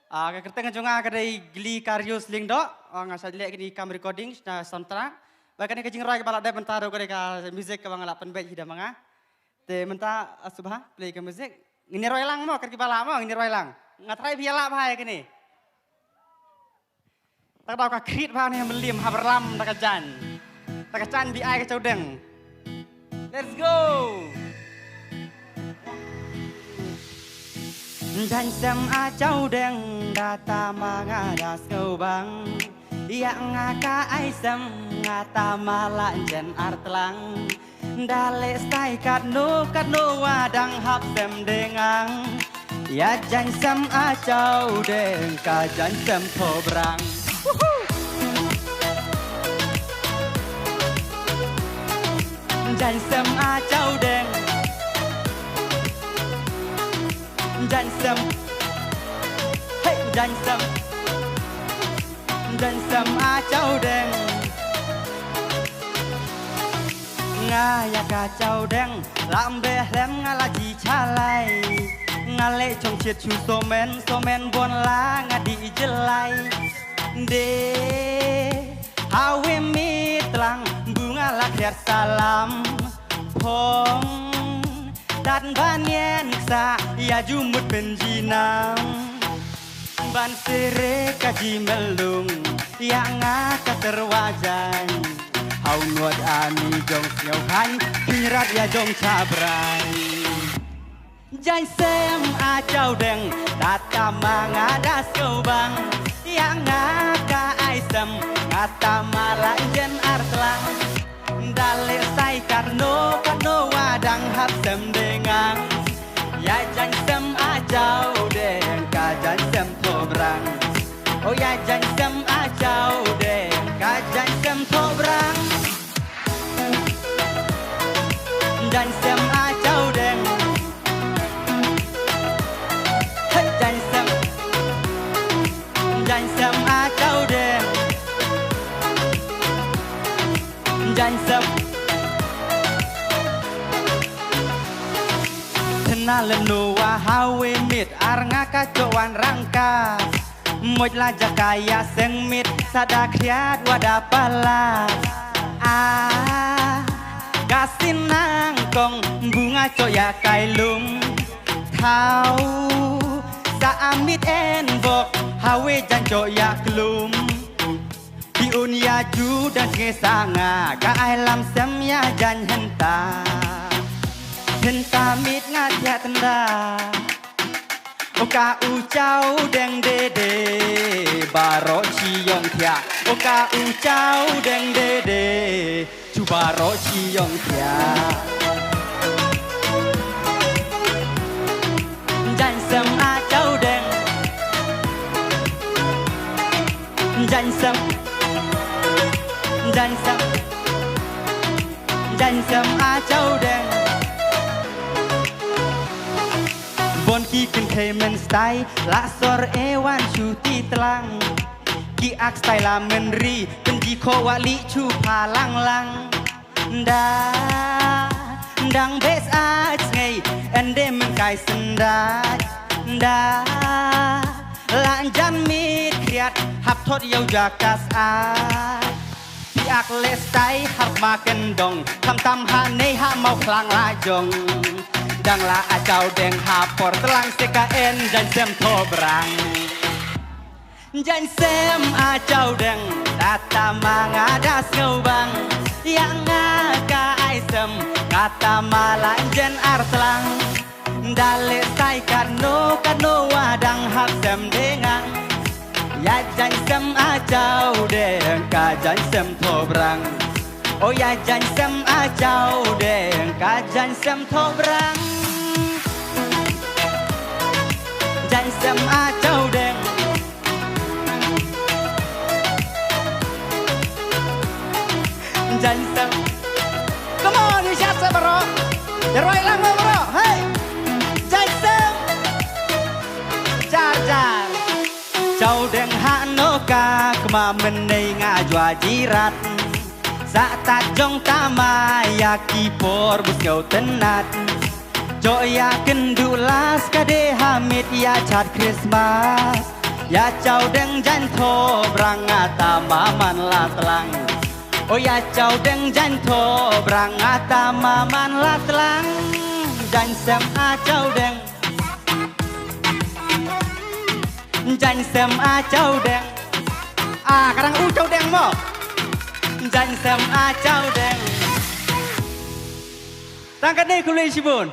Kita ngajunga kadai gili karyo sling dok, ngasal lihat kini kam recording na soundtrack. Bahkan kajing roy kepala dai mentaro kadai ka music ka bangala penbet hida manga. Te menta subha play ka music. Ngini roy lang mo kat kepala mo ngini roy lang. Ngatrai biala bhai kini. Tak tahu ka krit bhai ni melim haberlam takajan. Takajan bi ai ka caudeng. Let's go. Jangan sama caudeng data mangadas kau bang. Ia ngaka aisem ngata malak jen artlang. Dale stai kadno wadang hap sem dengang. Ya jangan sama caudeng ka jangan sem pobrang. Jangan sama caudeng. Jansem, hey jansem, jansem acau deng, ngaya kacau deng, lambe lem ngalaji calai, ngale cong ciet cu somen bon la ngadi jelai, de hawe mitlang bunga lakhir salam, pong. Dan banyen sa ya jumut penjinam ban sere kaji melung ya ngaka terwajan hau nuat ani jong nyau kan pinrat ya jong cabrai jai sem acau deng data mangadas kau bang ya ngaka aisem ngata malanjen artlang dale sai karno wadang hap sem dengang ya jan sem ajau deng ka jan sem pobrang oh ya jan sem ajau deng ka jan sem pobrang jan sem ajau deng jan sem ajau deng jan sem Nalenu wahawe mit arnga kacoan rangka moj laja kaya seng mit sadakriat wadapala gasin nangkong bunga coya kailung tau saamit enbok hawe jan coya klum diun ya ju dan ngesanga ka ailam sem ya jan henta henta mit ngadya tenda oka ucau deng dede baro ciyong tia oka ucau deng dede cu baro ciyong tia jan sem acau deng jan sem acau deng Bon ki kentemen stai la sor ewan cuti telang ki ak stai la menri penji ko wali cu palang lang ndang bes ach ngai ende men kai sendat lanjan mit kriat hap thot yau jakas ki ak le stai hap maken dong tam ha nei ha mau klang la jong Dang la acau deng hapor telang CKN dan sem tobrang Jan sem acau deng data mangadas ngobang yang ngaka aisem kata malanjen artlang dale sai karno wadang hap sem dengang ya jan sem acau deng ka jan sem tobrang oh ya jan sem acau deng ka jan sem tobrang jan sem acau deng jan sem come on you shout some bro the right lang bro hey jan sem jar cau deng hanoka kema menei ngajwa jirat Sa jong tama ya kipor bus kau tenat Joya kendulas kade hamid ya cat Christmas Ya cháu đừng danh thô brang ata maman la tlang. Oh ya cháu đừng danh thô brang ata maman la tlang. Danh xem a cháu đừng. Danh xem a cháu đừng. Kadang cháu đừng mo. Danh xem a cháu đừng. Tangkat ni kulit sibun.